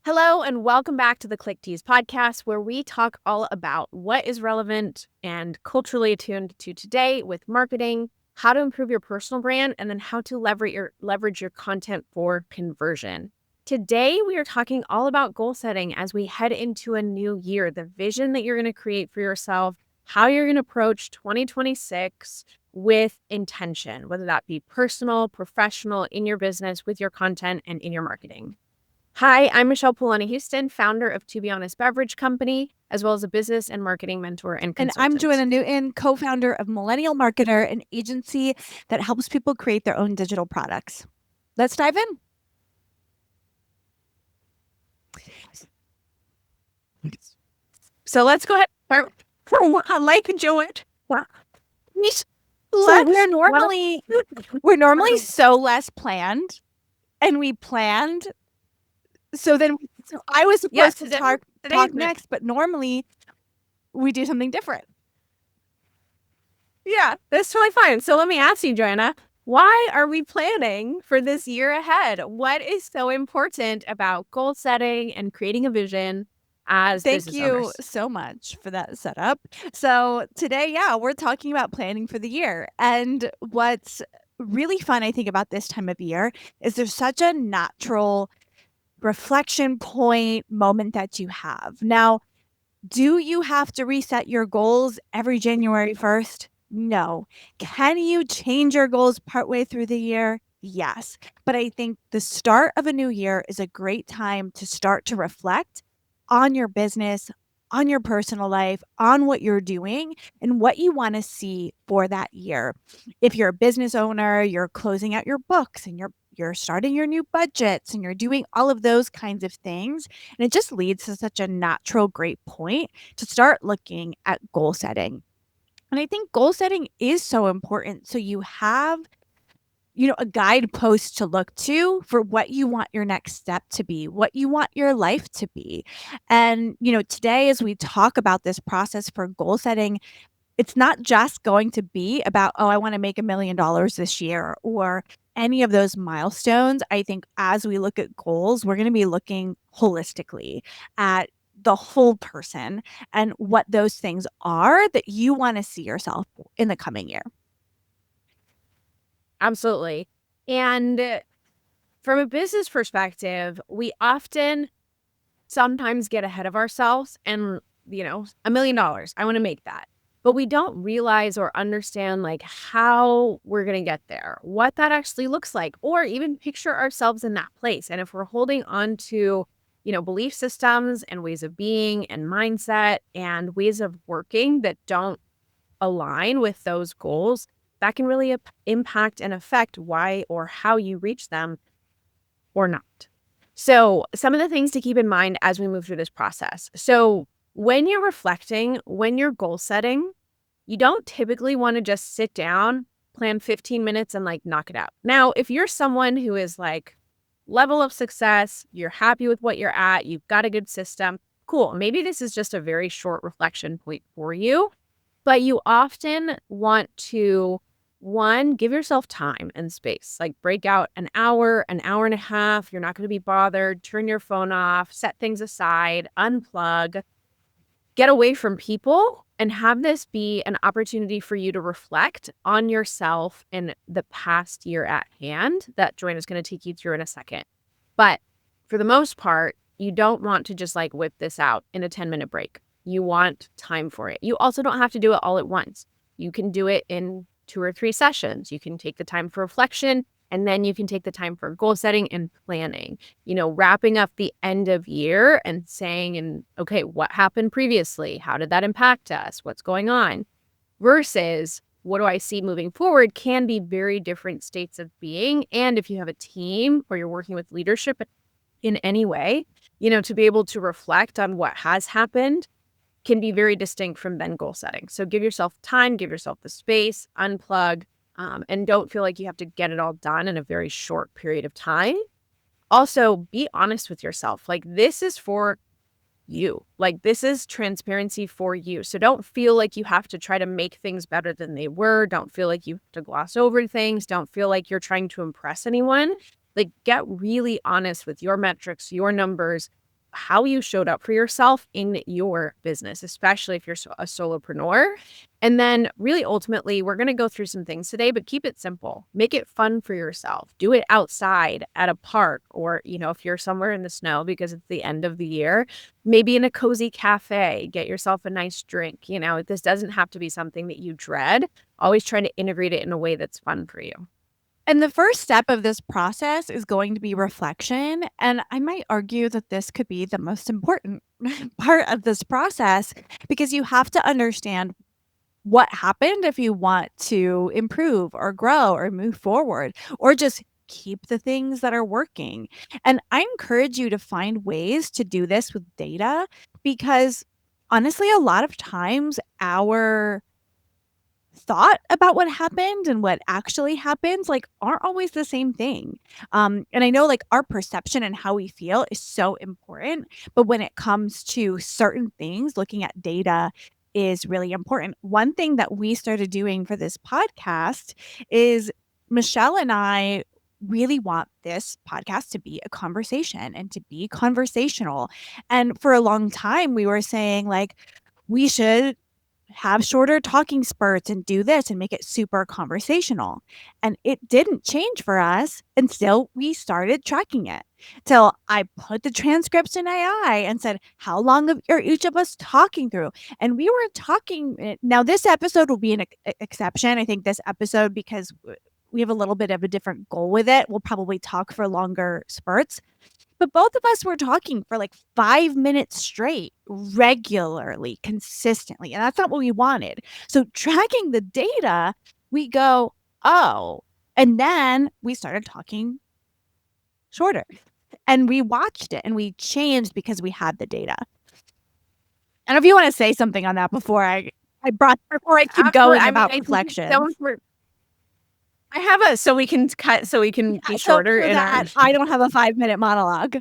Hello, and welcome back to the Tease podcast, where we talk all about what is relevant and culturally attuned to today with marketing, how to improve your personal brand, and then how to leverage your content for conversion. Today, we are talking all about goal setting as we head into a new year, the vision that you're going to create for yourself, how you're going to approach 2026 with intention, whether that be personal, professional, in your business, with your content, and in your marketing. Hi, I'm Michelle Polani Houston, founder of To Be Honest Beverage Company, as well as a business and marketing mentor and And consultant. I'm Joanna Newton, co-founder of Millennial Marketer, an agency that helps people create their own digital products. Let's dive in. So let's go ahead. I like Joanne. So we're normally so less planned, and we planned. So then I was supposed to talk next, but normally we do something different. Yeah, that's totally fine. So let me ask you, Joanna, why are we planning for this year ahead? What is so important about goal setting and creating a vision as Thank business you owners? so much for that setup. So today, we're talking about planning for the year. And what's really fun, I think, about this time of year is there's such a natural reflection point moment that you have. Now, do you have to reset your goals every January 1st? No. Can you change your goals partway through the year? Yes. But I think the start of a new year is a great time to start to reflect on your business, on your personal life, on what you're doing, and what you want to see for that year. If you're a business owner, you're closing out your books and you're starting your new budgets and you're doing all of those kinds of things. And it just leads to such a natural, great point to start looking at goal setting. And I think goal setting is so important. So you have, a guidepost to look to for what you want your next step to be, what you want your life to be. And, today, as we talk about this process for goal setting, it's not just going to be about, oh, I want to make $1 million this year or any of those milestones. I think as we look at goals, we're going to be looking holistically at the whole person and what those things are that you want to see yourself in the coming year. Absolutely. And from a business perspective, we often sometimes get ahead of ourselves and, $1 million, I want to make that. But we don't realize or understand like how we're going to get there, what that actually looks like, or even picture ourselves in that place. And if we're holding on to, belief systems and ways of being and mindset and ways of working that don't align with those goals, that can really impact and affect why or how you reach them or not. So some of the things to keep in mind as we move through this process. So when you're reflecting, when you're goal setting, you don't typically want to just sit down, plan 15 minutes and like knock it out. Now, if you're someone who is like level of success, you're happy with what you're at, you've got a good system, cool. Maybe this is just a very short reflection point for you, but you often want to give yourself time and space, like break out an hour and a half. You're not going to be bothered. Turn your phone off, set things aside, unplug, get away from people, and have this be an opportunity for you to reflect on yourself in the past year at hand that Joanna's going to take you through in a second. But for the most part, you don't want to just like whip this out in a 10-minute break. You want time for it. You also don't have to do it all at once. You can do it in 2 or 3 sessions. You can take the time for reflection, and then you can take the time for goal setting and planning, wrapping up the end of year and saying, and okay, what happened previously? How did that impact us? What's going on? Versus what do I see moving forward can be very different states of being. And if you have a team or you're working with leadership in any way, to be able to reflect on what has happened can be very distinct from then goal setting. So give yourself time, give yourself the space, unplug, and don't feel like you have to get it all done in a very short period of time. Also, be honest with yourself. Like, this is for you. Like, this is transparency for you. So don't feel like you have to try to make things better than they were. Don't feel like you have to gloss over things. Don't feel like you're trying to impress anyone. Like, get really honest with your metrics, your numbers, how you showed up for yourself in your business, especially if you're a solopreneur. And then really ultimately, we're going to go through some things today, but keep it simple. Make it fun for yourself. Do it outside at a park, or, if you're somewhere in the snow because it's the end of the year, maybe in a cozy cafe, get yourself a nice drink. This doesn't have to be something that you dread. Always trying to integrate it in a way that's fun for you. And the first step of this process is going to be reflection. And I might argue that this could be the most important part of this process, because you have to understand what happened if you want to improve or grow or move forward, or just keep the things that are working. And I encourage you to find ways to do this with data, because honestly, a lot of times our thought about what happened and what actually happens, like, aren't always the same thing. And I know, like, our perception and how we feel is so important, but when it comes to certain things, looking at data is really important. One thing that we started doing for this podcast is Michelle and I really want this podcast to be a conversation and to be conversational. And for a long time, we were saying, like, we should have shorter talking spurts and do this and make it super conversational. And it didn't change for us until we started tracking it. Till I put the transcripts in AI and said, how long are each of us talking through? And we were talking. Now, this episode will be an exception. I think this episode, because we have a little bit of a different goal with it, we'll probably talk for longer spurts. But both of us were talking for like 5 minutes straight, regularly, consistently, and that's not what we wanted. So tracking the data, we go, "Oh," and then we started talking shorter, and we watched it, and we changed because we had the data. I don't know if you wanna say something on that before I keep going about reflection. I have so we can cut, so we can be shorter so in that I don't have a 5-minute monologue.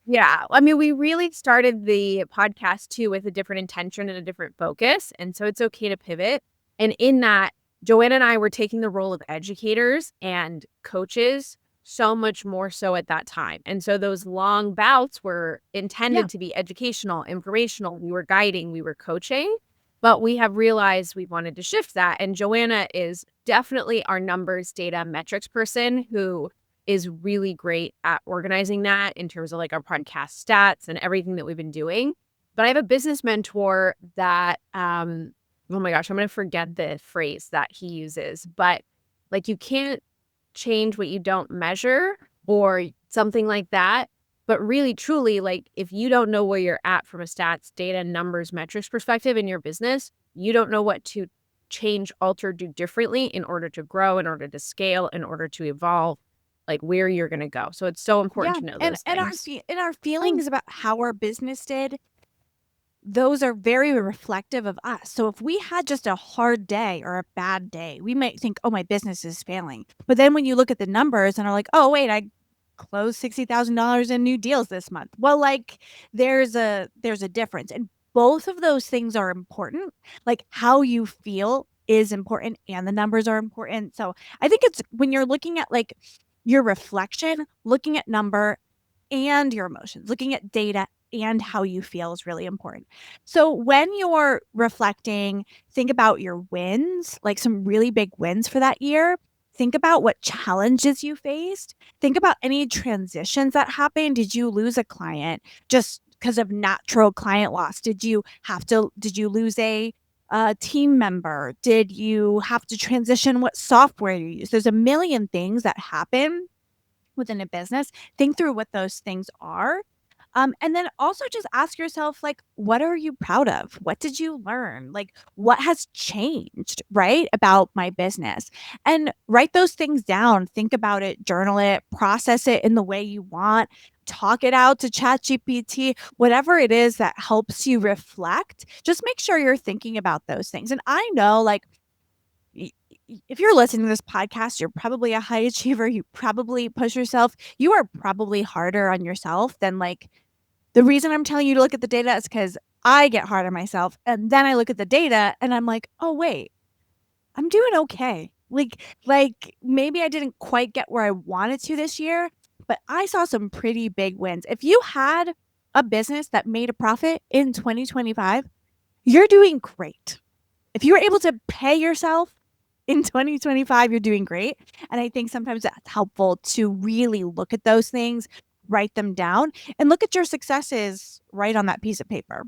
Yeah. I mean, we really started the podcast too with a different intention and a different focus. And so it's okay to pivot. And in that, Joanna and I were taking the role of educators and coaches so much more so at that time. And so those long bouts were intended to be educational, informational. We were guiding, we were coaching, but we have realized we wanted to shift that. And Joanna is definitely our numbers, data, metrics person who is really great at organizing that in terms of like our podcast stats and everything that we've been doing. But I have a business mentor that, oh my gosh, I'm going to forget the phrase that he uses, but like, you can't change what you don't measure or something like that. But really, truly, like, if you don't know where you're at from a stats, data, numbers, metrics perspective in your business, you don't know what to change, alter, do differently in order to grow, in order to scale, in order to evolve, like where you're going to go. So it's so important to know those things. And our feelings about how our business did, those are very reflective of us. So if we had just a hard day or a bad day, we might think, oh, my business is failing. But then when you look at the numbers and are like, oh, wait, I closed $60,000 in new deals this month. Well, like, there's a difference. And both of those things are important. Like, how you feel is important and the numbers are important. So I think it's when you're looking at like your reflection, looking at number and your emotions, looking at data and how you feel is really important. So when you're reflecting, think about your wins, like some really big wins for that year. Think about what challenges you faced. Think about any transitions that happened. Did you lose a client just because of natural client loss? Did you lose a team member? Did you have to transition what software you use? There's a million things that happen within a business. Think through what those things are. And then also just ask yourself, like, what are you proud of? What did you learn? Like, what has changed, right, about my business? And write those things down. Think about it, journal it, process it in the way you want, talk it out to ChatGPT, whatever it is that helps you reflect. Just make sure you're thinking about those things. And I know, like, if you're listening to this podcast, you're probably a high achiever. You probably push yourself. You are probably harder on yourself than like the reason I'm telling you to look at the data is because I get hard on myself. And then I look at the data and I'm like, oh, wait, I'm doing okay. Like maybe I didn't quite get where I wanted to this year, but I saw some pretty big wins. If you had a business that made a profit in 2025, you're doing great. If you were able to pay yourself in 2025, you're doing great. And I think sometimes that's helpful to really look at those things, write them down, and look at your successes right on that piece of paper.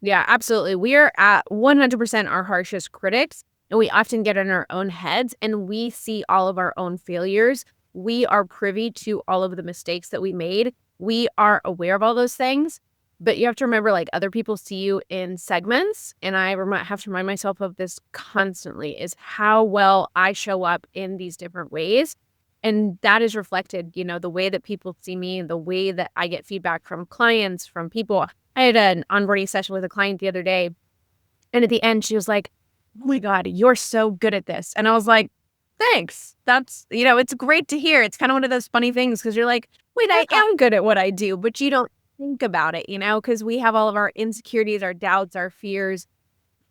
Yeah, absolutely. We are at 100% our harshest critics, and we often get in our own heads and we see all of our own failures. We are privy to all of the mistakes that we made. We are aware of all those things, but you have to remember, like, other people see you in segments, and I have to remind myself of this constantly, is how well I show up in these different ways. And that is reflected, the way that people see me, the way that I get feedback from clients, from people. I had an onboarding session with a client the other day, and at the end, she was like, "Oh my God, you're so good at this." And I was like, "Thanks. That's, it's great to hear." It's kind of one of those funny things because you're like, wait, I am good at what I do, but you don't think about it, because we have all of our insecurities, our doubts, our fears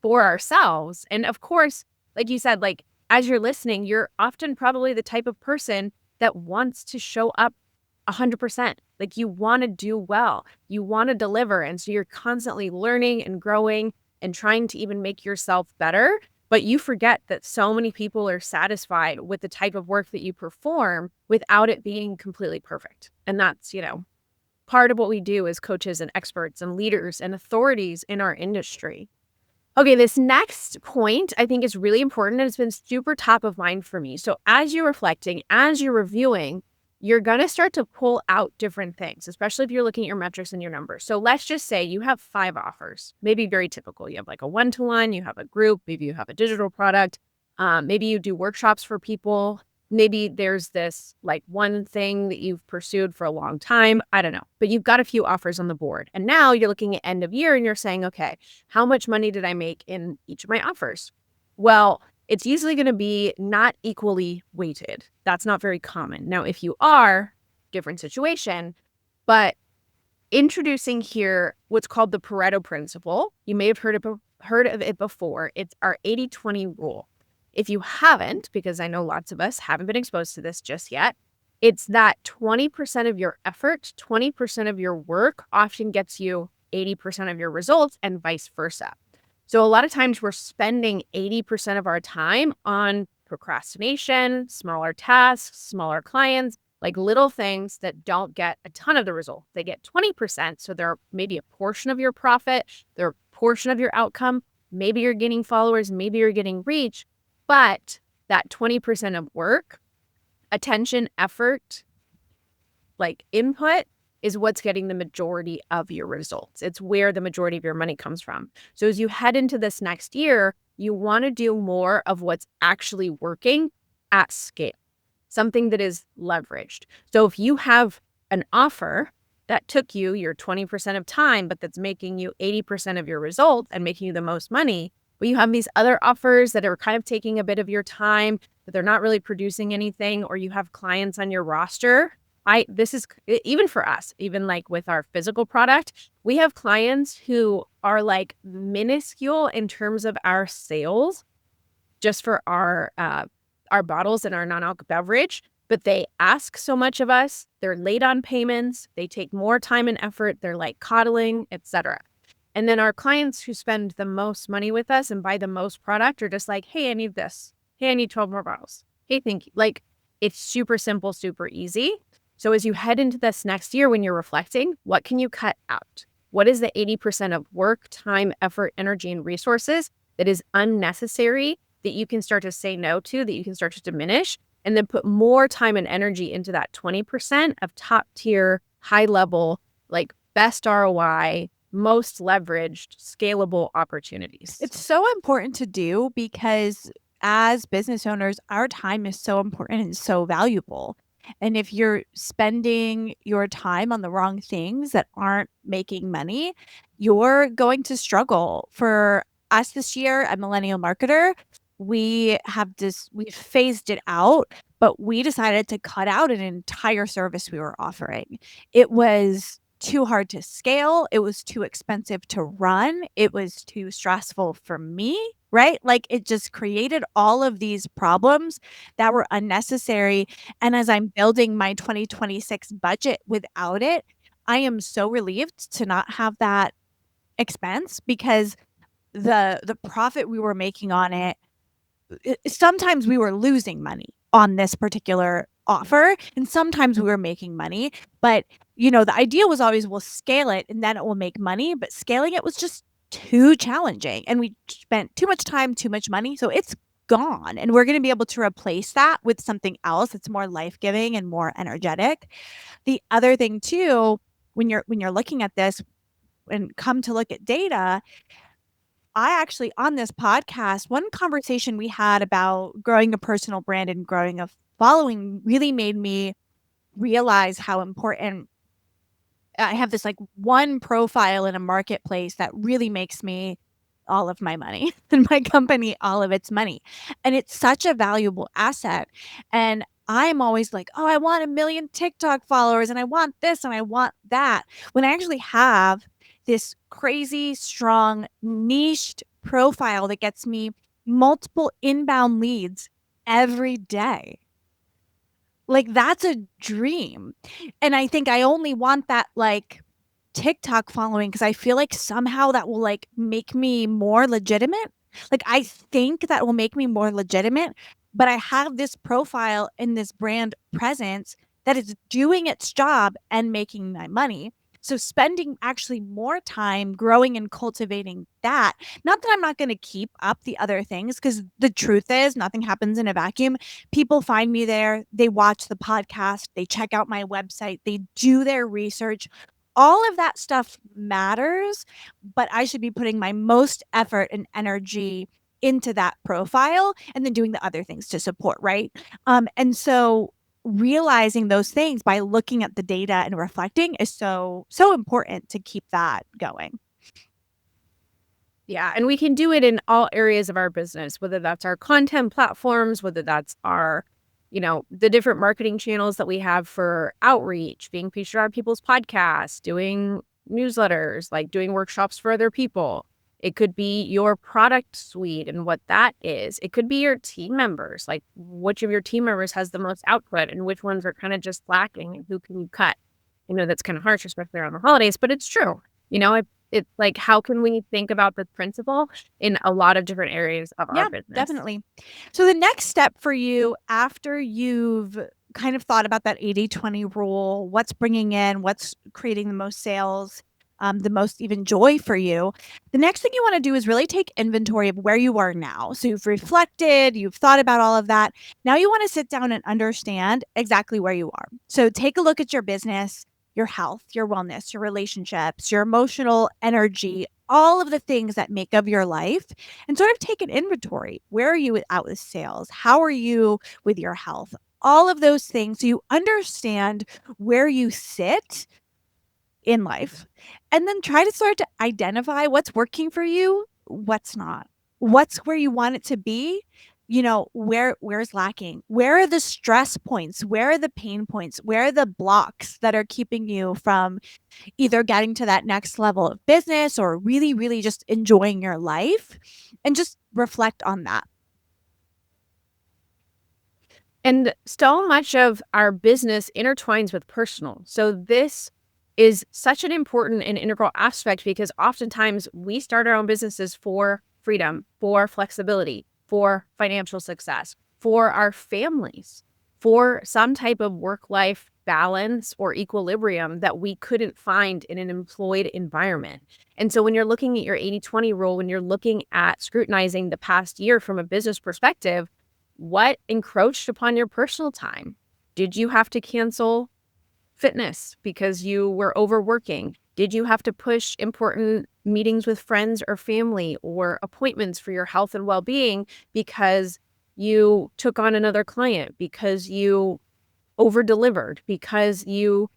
for ourselves. And of course, like you said, like, as you're listening, you're often probably the type of person that wants to show up 100%. Like, you want to do well, you want to deliver. And so you're constantly learning and growing and trying to even make yourself better. But you forget that so many people are satisfied with the type of work that you perform without it being completely perfect. And that's, part of what we do as coaches and experts and leaders and authorities in our industry. Okay, this next point I think is really important, and it's been super top of mind for me. So as you're reflecting, as you're reviewing, you're going to start to pull out different things, especially if you're looking at your metrics and your numbers. So let's just say you have 5 offers, maybe very typical. You have like a one-to-one, you have a group, maybe you have a digital product, maybe you do workshops for people. Maybe there's this like one thing that you've pursued for a long time. I don't know, but you've got a few offers on the board. And now you're looking at end of year and you're saying, okay, how much money did I make in each of my offers? Well, it's usually going to be not equally weighted. That's not very common. Now, if you are, different situation, but introducing here what's called the Pareto principle. You may have heard of it before. It's our 80-20 rule. If you haven't, because I know lots of us haven't been exposed to this just yet, it's that 20% of your effort, 20% of your work often gets you 80% of your results and vice versa. So a lot of times we're spending 80% of our time on procrastination, smaller tasks, smaller clients, like little things that don't get a ton of the result. They get 20%. So they're maybe a portion of your profit, they're a portion of your outcome. Maybe you're getting followers, maybe you're getting reach. But that 20% of work, attention, effort, like input, is what's getting the majority of your results. It's where the majority of your money comes from. So as you head into this next year, you want to do more of what's actually working at scale, something that is leveraged. So if you have an offer that took you your 20% of time, but that's making you 80% of your results and making you the most money, but you have these other offers that are kind of taking a bit of your time, but they're not really producing anything, or you have clients on your roster. This is even for us, even like with our physical product, we have clients who are like minuscule in terms of our sales just for our bottles and our non-alc beverage, but they ask so much of us. They're late on payments. They take more time and effort. They're like coddling, etc. And then our clients who spend the most money with us and buy the most product are just like, hey, I need this. Hey, I need 12 more bottles. Hey, thank you. Like, it's super simple, super easy. So as you head into this next year, when you're reflecting, what can you cut out? What is the 80% of work, time, effort, energy, and resources that is unnecessary that you can start to say no to, that you can start to diminish, and then put more time and energy into that 20% of top tier, high level, like best ROI, most leveraged, scalable opportunities. It's so important to do because as business owners, our time is so important and so valuable. And if you're spending your time on the wrong things that aren't making money, you're going to struggle. For us this year at Millennial Marketer, we've phased it out, but we decided to cut out an entire service we were offering. It was too hard to scale. It was too expensive to run. It was too stressful for me, right? Like it just created all of these problems that were unnecessary. And as I'm building my 2026 budget without it, I am so relieved to not have that expense because the profit we were making on it, sometimes we were losing money on this particular offer and sometimes we were making money, but the idea was always we'll scale it and then it will make money, but scaling it was just too challenging and we spent too much time, too much money, so it's gone and we're going to be able to replace that with something else that's more life-giving and more energetic. The other thing too, when you're looking at this and come to look at data, I actually on this podcast, one conversation we had about growing a personal brand and growing a following really made me realize how important I have this like one profile in a marketplace that really makes me all of my money and my company all of its money. And it's such a valuable asset. And I'm always like, oh, I want 1 million TikTok followers and I want this and I want that. When I actually have this crazy, strong, niched profile that gets me multiple inbound leads every day. Like, that's a dream. And I think I only want that, like, TikTok following because I feel like somehow that will, like, make me more legitimate. Like, I think that will make me more legitimate, but I have this profile and this brand presence that is doing its job and making my money. So spending actually more time growing and cultivating that, not that I'm not gonna keep up the other things, because the truth is nothing happens in a vacuum. People find me there, they watch the podcast, they check out my website, they do their research. All of that stuff matters, but I should be putting my most effort and energy into that profile and then doing the other things to support, right? And so realizing those things by looking at the data and reflecting is so important to keep that going. Yeah, and we can do it in all areas of our business, whether that's our content platforms, whether that's our, the different marketing channels that we have for outreach, being featured on people's podcasts, doing newsletters, like doing workshops for other people. It could be your product suite and what that is. It could be your team members, like which of your team members has the most output and which ones are kind of just lacking and who can you cut. That's kind of harsh, especially around the holidays, but it's true. It's like, how can we think about this principle in a lot of different areas of our Yeah, business? definitely. So the next step for you after you've kind of thought about that 80/20 rule, what's bringing in, what's creating the most sales, the most even joy for you, the next thing you want to do is really take inventory of where you are now. So you've reflected, you've thought about all of that. Now you want to sit down and understand exactly where you are. So take a look at your business, your health, your wellness, your relationships, your emotional energy, all of the things that make up your life, and sort of take an inventory. Where are you at with sales? How are you with your health? All of those things so you understand where you sit in life. And then try to start to identify what's working for you, what's not. What's where you want it to be? Where's lacking? Where are the stress points? Where are the pain points? Where are the blocks that are keeping you from either getting to that next level of business or really, really just enjoying your life? And just reflect on that. And so much of our business intertwines with personal. So this is such an important and integral aspect because oftentimes we start our own businesses for freedom, for flexibility, for financial success, for our families, for some type of work-life balance or equilibrium that we couldn't find in an employed environment. And so when you're looking at your 80/20 rule, when you're looking at scrutinizing the past year from a business perspective, what encroached upon your personal time? Did you have to cancel fitness because you were overworking? Did you have to push important meetings with friends or family or appointments for your health and well-being because you took on another client, because you over-delivered, because you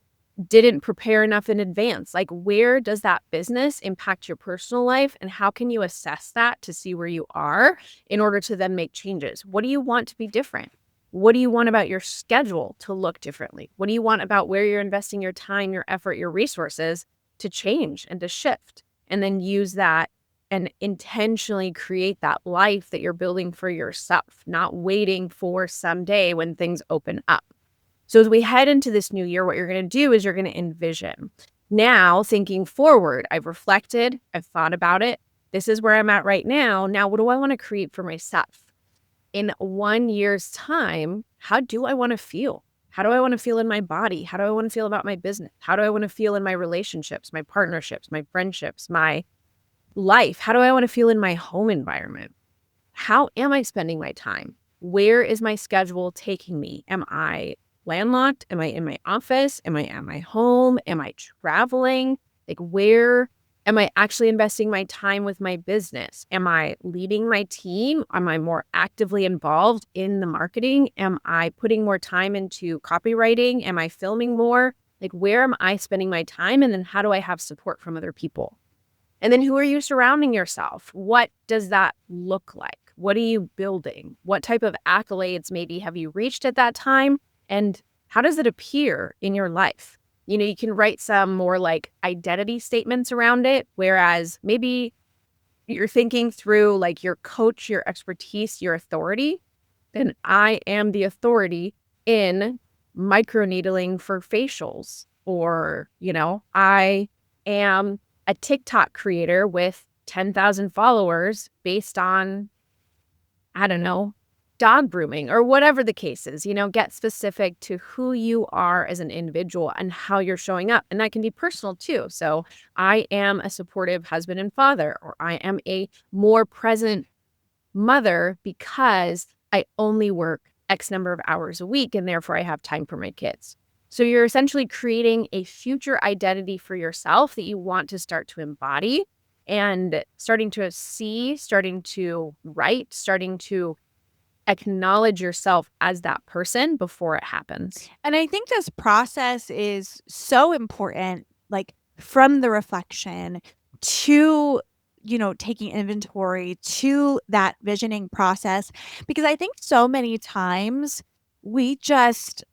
didn't prepare enough in advance? Like, where does that business impact your personal life, and how can you assess that to see where you are in order to then make changes? What do you want to be different? What do you want about your schedule to look differently? What do you want about where you're investing your time, your effort, your resources to change and to shift? And then use that and intentionally create that life that you're building for yourself, not waiting for someday when things open up. So as we head into this new year, what you're going to do is you're going to envision. Now, thinking forward, I've reflected, I've thought about it. This is where I'm at right now. Now, what do I want to create for myself? In 1 year's time, how do I want to feel? How do I want to feel in my body? How do I want to feel about my business? How do I want to feel in my relationships, my partnerships, my friendships, my life? How do I want to feel in my home environment? How am I spending my time? Where is my schedule taking me? Am I landlocked? Am I in my office? Am I at my home? Am I traveling? Like, where am I actually investing my time with my business? Am I leading my team? Am I more actively involved in the marketing? Am I putting more time into copywriting? Am I filming more? Like, where am I spending my time? And then how do I have support from other people? And then who are you surrounding yourself? What does that look like? What are you building? What type of accolades maybe have you reached at that time? And how does it appear in your life? You know, you can write some more like identity statements around it, whereas maybe you're thinking through like your coach, your expertise, your authority. Then I am the authority in microneedling for facials, or, you know, I am a TikTok creator with 10,000 followers based on, I don't know, dog grooming or whatever the case is. You know, get specific to who you are as an individual and how you're showing up. And that can be personal too. So I am a supportive husband and father, or I am a more present mother because I only work X number of hours a week and therefore I have time for my kids. So you're essentially creating a future identity for yourself that you want to start to embody, and starting to see, starting to write, starting to acknowledge yourself as that person before it happens. And I think this process is so important, like from the reflection to, taking inventory to that visioning process, because I think so many times we just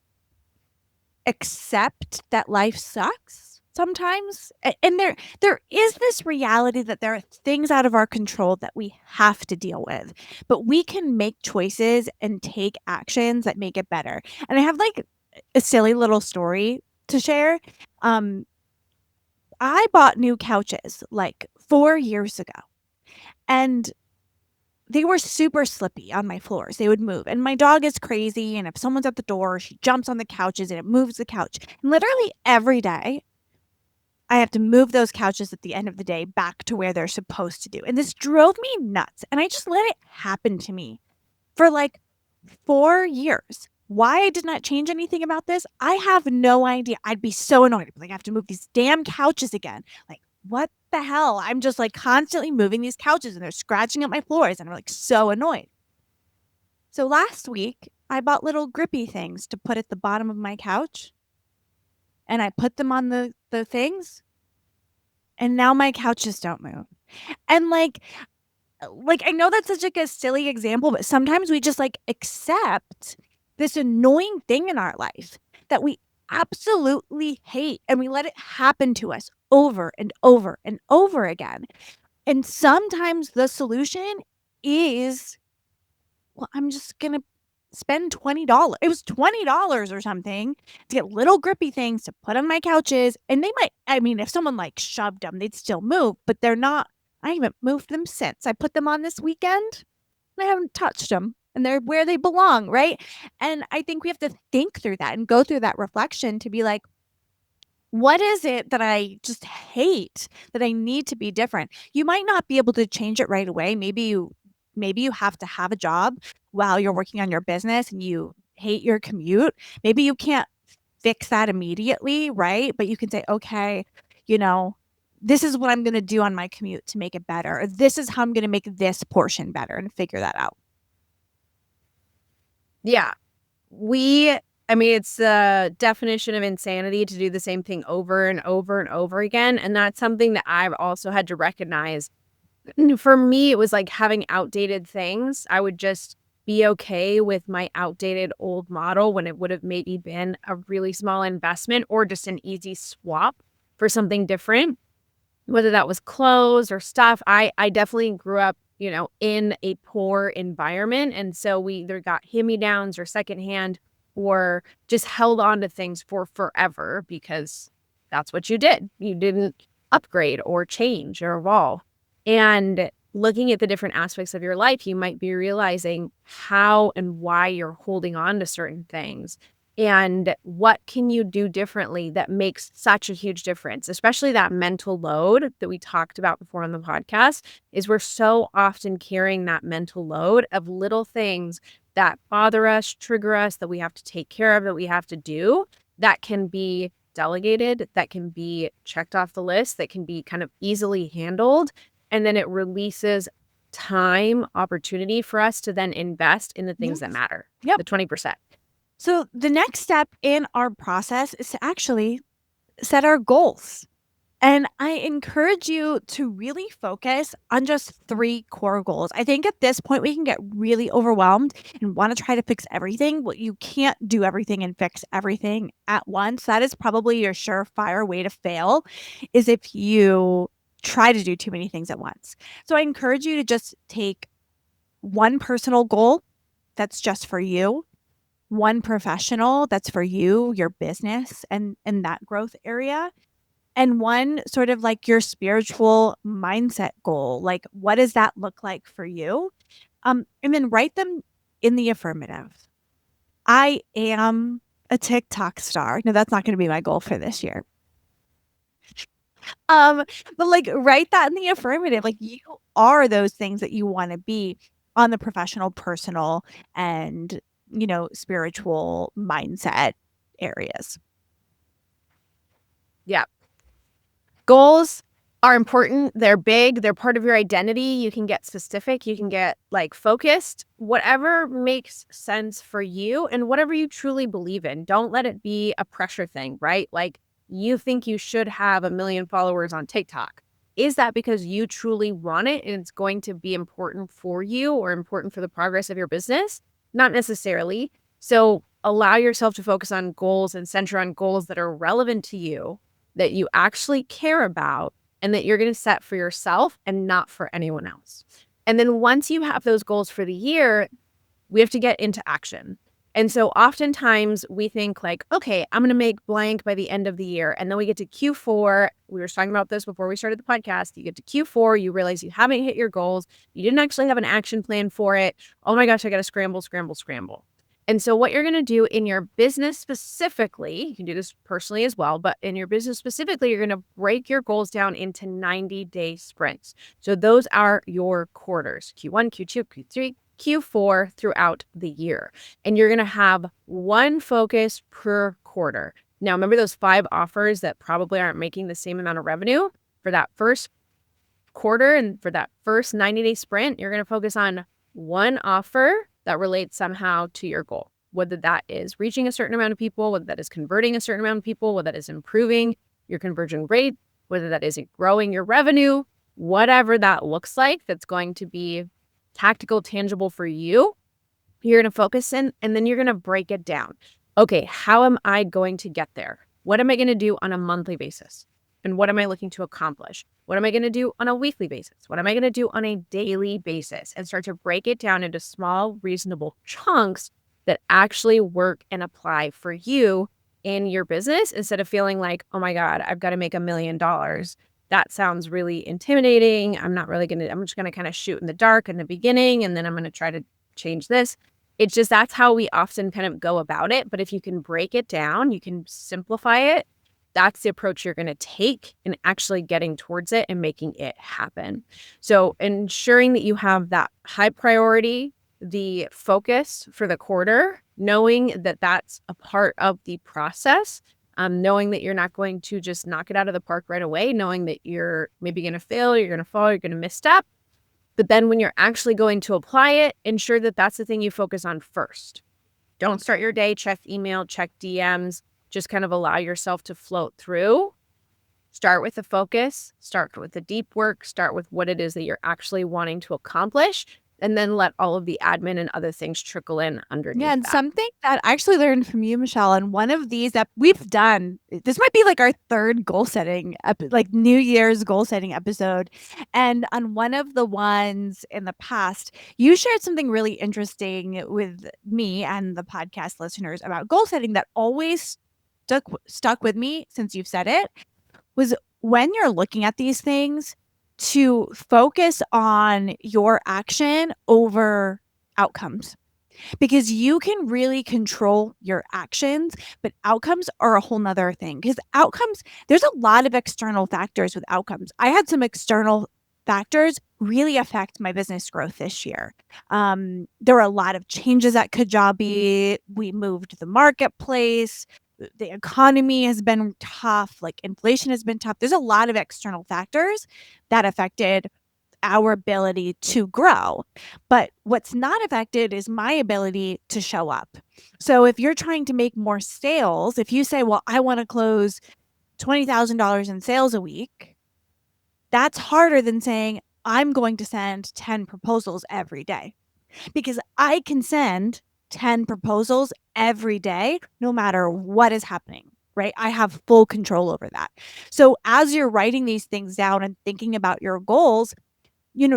accept that life sucks sometimes. And there is this reality that there are things out of our control that we have to deal with, but we can make choices and take actions that make it better. And I have like a silly little story to share. Um, I bought new couches like 4 years ago, and they were super slippy on my floors. They would move. And my dog is crazy. And if someone's at the door, she jumps on the couches and it moves the couch. And literally every day, I have to move those couches at the end of the day back to where they're supposed to do. And this drove me nuts. And I just let it happen to me for like 4 years. Why I did not change anything about this, I have no idea. I'd be so annoyed. I'd be like, I have to move these damn couches again. Like, what the hell? I'm just like constantly moving these couches and they're scratching up my floors, and I'm like so annoyed. So last week, I bought little grippy things to put at the bottom of my couch, and I put them on the things, and now my couches don't move. And like I know that's such like a silly example, but sometimes we just like accept this annoying thing in our life that we absolutely hate, and we let it happen to us over and over and over again. And sometimes the solution is, well, I'm just going to spend $20. It was $20 or something to get little grippy things to put on my couches. And they might, I mean, if someone like shoved them, they'd still move, but they're not. I haven't moved them since. I put them on this weekend and I haven't touched them, and they're where they belong, right? And I think we have to think through that and go through that reflection to be like, what is it that I just hate that I need to be different? You might not be able to change it right away. Maybe you have to have a job while you're working on your business and you hate your commute. Maybe you can't fix that immediately, right? But you can say, okay, this is what I'm going to do on my commute to make it better. Or this is how I'm going to make this portion better, and figure that out. Yeah. I mean, it's the definition of insanity to do the same thing over and over and over again. And that's something that I've also had to recognize. For me, it was like having outdated things. I would just be okay with my outdated old model when it would have maybe been a really small investment or just an easy swap for something different, whether that was clothes or stuff. I definitely grew up, in a poor environment. And so we either got hand-me-downs or secondhand or just held on to things for forever because that's what you did. You didn't upgrade or change or evolve. And looking at the different aspects of your life, you might be realizing how and why you're holding on to certain things. And what can you do differently that makes such a huge difference, especially that mental load that we talked about before on the podcast, is we're so often carrying that mental load of little things that bother us, trigger us, that we have to take care of, that we have to do, that can be delegated, that can be checked off the list, that can be kind of easily handled. And then it releases time, opportunity for us to then invest in the things that matter. Yep. The 20%. So the next step in our process is to actually set our goals. And I encourage you to really focus on just 3 core goals. I think at this point we can get really overwhelmed and want to try to fix everything. Well, you can't do everything and fix everything at once. That is probably your surefire way to fail, is if you try to do too many things at once. So I encourage you to just take one personal goal that's just for you, one professional that's for you, your business, and that growth area, and one sort of like your spiritual mindset goal. Like, what does that look like for you? And then write them in the affirmative. I am a TikTok star. No, that's not going to be my goal for this year. But like write that in the affirmative. Like, you are those things that you want to be on the professional, personal, and spiritual mindset areas. Yeah. Goals are important. They're big. They're part of your identity. You can get specific. You can get focused, whatever makes sense for you and whatever you truly believe in. Don't let it be a pressure thing, right? Like, you think you should have 1 million followers on TikTok. Is that because you truly want it and it's going to be important for you or important for the progress of your business? Not necessarily. So allow yourself to focus on goals and center on goals that are relevant to you, that you actually care about, and that you're going to set for yourself and not for anyone else. And then once you have those goals for the year, we have to get into action. And so oftentimes we think okay, I'm going to make blank by the end of the year. And then we get to Q4. We were talking about this before we started the podcast. You get to Q4, you realize you haven't hit your goals. You didn't actually have an action plan for it. Oh my gosh, I got to scramble. And so what you're going to do in your business specifically, you can do this personally as well, but in your business specifically, you're going to break your goals down into 90-day sprints. So those are your quarters, Q1, Q2, Q3, Q4 throughout the year. And you're going to have one focus per quarter. Now, remember those 5 offers that probably aren't making the same amount of revenue for that first quarter and for that first 90-day sprint, you're going to focus on one offer that relates somehow to your goal, whether that is reaching a certain amount of people, whether that is converting a certain amount of people, whether that is improving your conversion rate, whether that is growing your revenue, whatever that looks like, that's going to be tactical, tangible for you, you're going to focus in, and then you're going to break it down. Okay, how am I going to get there? What am I going to do on a monthly basis? And what am I looking to accomplish? What am I going to do on a weekly basis? What am I going to do on a daily basis? And start to break it down into small, reasonable chunks that actually work and apply for you in your business, instead of feeling like, oh my God, I've got to make $1 million. That sounds really intimidating. I'm just going to kind of shoot in the dark in the beginning, and then I'm going to try to change this. It's just, that's how we often kind of go about it. But if you can break it down, you can simplify it. That's the approach you're going to take in actually getting towards it and making it happen. So ensuring that you have that high priority, the focus for the quarter, knowing that that's a part of the process, knowing that you're not going to just knock it out of the park right away, knowing that you're maybe going to fail, you're going to fall, you're going to misstep. But then when you're actually going to apply it, ensure that that's the thing you focus on first. Don't start your day, check email, check DMs. Just kind of allow yourself to float through. Start with the focus, start with the deep work, start with what it is that you're actually wanting to accomplish, and then let all of the admin and other things trickle in Yeah, underneath and that. something that I actually learned from you, Michelle, and one of these that we've done, this might be like our third goal setting, like New Year's goal setting episode. And on one of the ones in the past, you shared something really interesting with me and the podcast listeners about goal setting that always stuck with me since you've said it, was when you're looking at these things to focus on your action over outcomes, because you can really control your actions, but outcomes are a whole nother thing. Because outcomes, there's a lot of external factors with outcomes. I had some external factors really affect my business growth this year. There were a lot of changes at Kajabi. We moved the marketplace. The economy has been tough. Like inflation has been tough. There's a lot of external factors that affected our ability to grow. But what's not affected is my ability to show up. So if you're trying to make more sales, if you say, well, I want to close $20,000 in sales a week, that's harder than saying, I'm going to send 10 proposals every day, because I can send 10 proposals every day, no matter what is happening. Right. I have full control over that. So as you're writing these things down and thinking about your goals,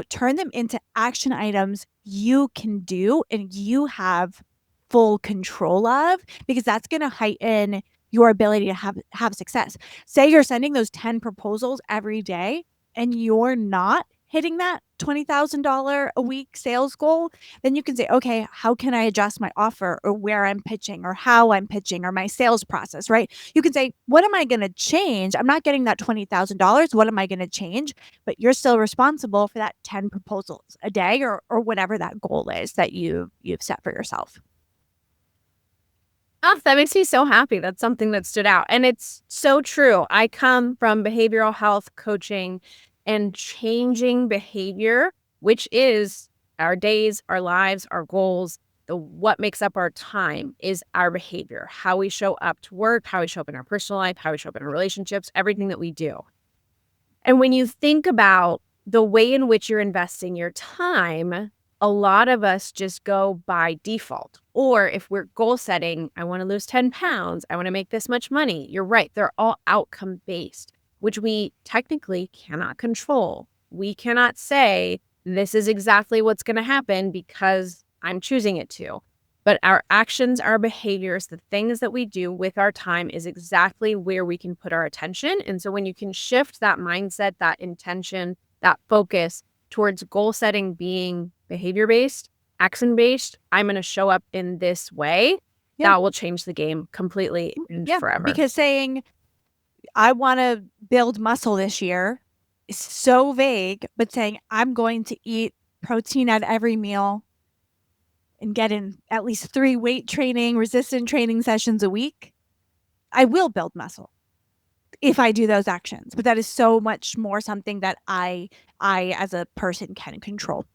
turn them into action items you can do and you have full control of, because that's going to heighten your ability to have success. Say you're sending those 10 proposals every day and you're not hitting that $20,000 a week sales goal, then you can say, okay, how can I adjust my offer or where I'm pitching or how I'm pitching or my sales process, right? You can say, what am I going to change? I'm not getting that $20,000. What am I going to change? But you're still responsible for that 10 proposals a day or whatever that goal is that you've set for yourself. Oh, that makes me so happy. That's something that stood out. And it's so true. I come from behavioral health coaching, and changing behavior, which is our days, our lives, our goals, what makes up our time is our behavior, how we show up to work, how we show up in our personal life, how we show up in our relationships, everything that we do. And when you think about the way in which you're investing your time, a lot of us just go by default. Or if we're goal setting, I want to lose 10 pounds, I want to make this much money. You're right. They're all outcome based, which we technically cannot control. We cannot say this is exactly what's going to happen because I'm choosing it to. But our actions, our behaviors, the things that we do with our time is exactly where we can put our attention. And so when you can shift that mindset, that intention, that focus towards goal setting being behavior-based, action-based, I'm going to show up in this way, that will change the game completely and forever. Because saying, I want to build muscle this year is so vague, but saying, I'm going to eat protein at every meal and get in at least 3 weight training, resistant training sessions a week, I will build muscle if I do those actions. But that is so much more something that I as a person can control.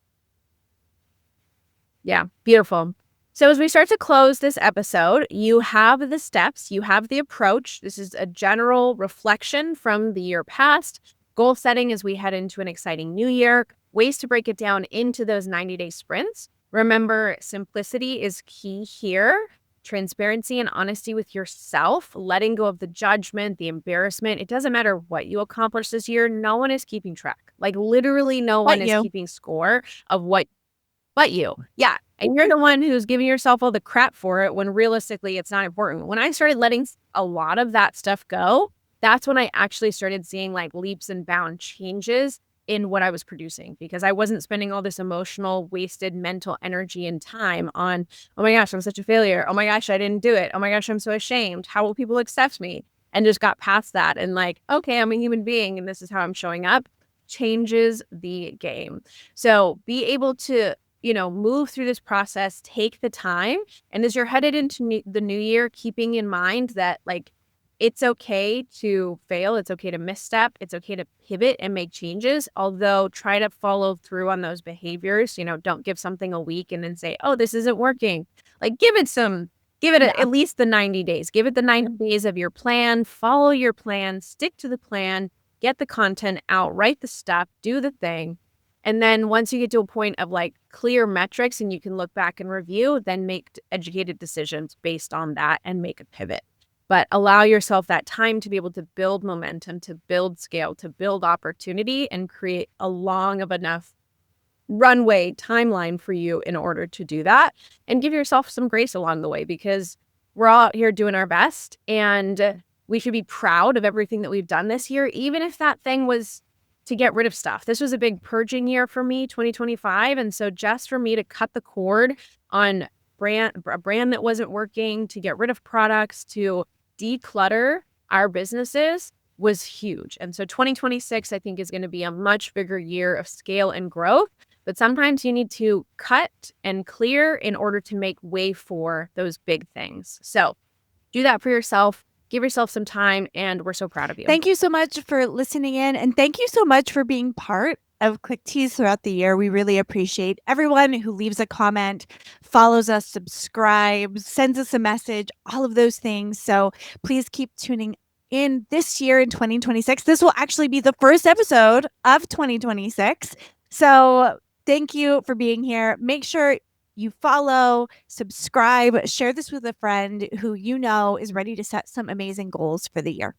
Yeah, beautiful. So as we start to close this episode, you have the steps, you have the approach. This is a general reflection from the year past. Goal setting as we head into an exciting new year, ways to break it down into those 90-day sprints. Remember, simplicity is key here. Transparency and honesty with yourself, letting go of the judgment, the embarrassment. It doesn't matter what you accomplish this year. No one is keeping track. Like literally no one is keeping score of what but you. Yeah. And you're the one who's giving yourself all the crap for it when realistically it's not important. When I started letting a lot of that stuff go, that's when I actually started seeing like leaps and bound changes in what I was producing, because I wasn't spending all this emotional, wasted mental energy and time on, oh my gosh, I'm such a failure. Oh my gosh, I didn't do it. Oh my gosh, I'm so ashamed. How will people accept me? And just got past that and like, okay, I'm a human being and this is how I'm showing up. Changes the game. So be able to move through this process, take the time. And as you're headed into the new year, keeping in mind that like, it's okay to fail. It's okay to misstep. It's okay to pivot and make changes. Although try to follow through on those behaviors. Don't give something a week and then say, oh, this isn't working. Like give it at least the 90 days. Give it the 90 days of your plan. Follow your plan. Stick to the plan. Get the content out. Write the stuff. Do the thing. And then once you get to a point of like clear metrics and you can look back and review, then make educated decisions based on that and make a pivot. But allow yourself that time to be able to build momentum, to build scale, to build opportunity, and create a long of enough runway timeline for you in order to do that. And give yourself some grace along the way, because we're all out here doing our best, and we should be proud of everything that we've done this year, even if that thing was to get rid of stuff. This was a big purging year for me, 2025. And so just for me to cut the cord on a brand that wasn't working, to get rid of products, to declutter our businesses was huge. And so 2026, I think, is going to be a much bigger year of scale and growth. But sometimes you need to cut and clear in order to make way for those big things. So do that for yourself. Give yourself some time, and we're so proud of you. Thank you so much for listening in, and thank you so much for being part of Click Tease throughout the year. We really appreciate everyone who leaves a comment, follows us, subscribes, sends us a message, all of those things. So please keep tuning in this year in 2026. This will actually be the first episode of 2026. So thank you for being here. Make sure you follow, subscribe, share this with a friend who you know is ready to set some amazing goals for the year.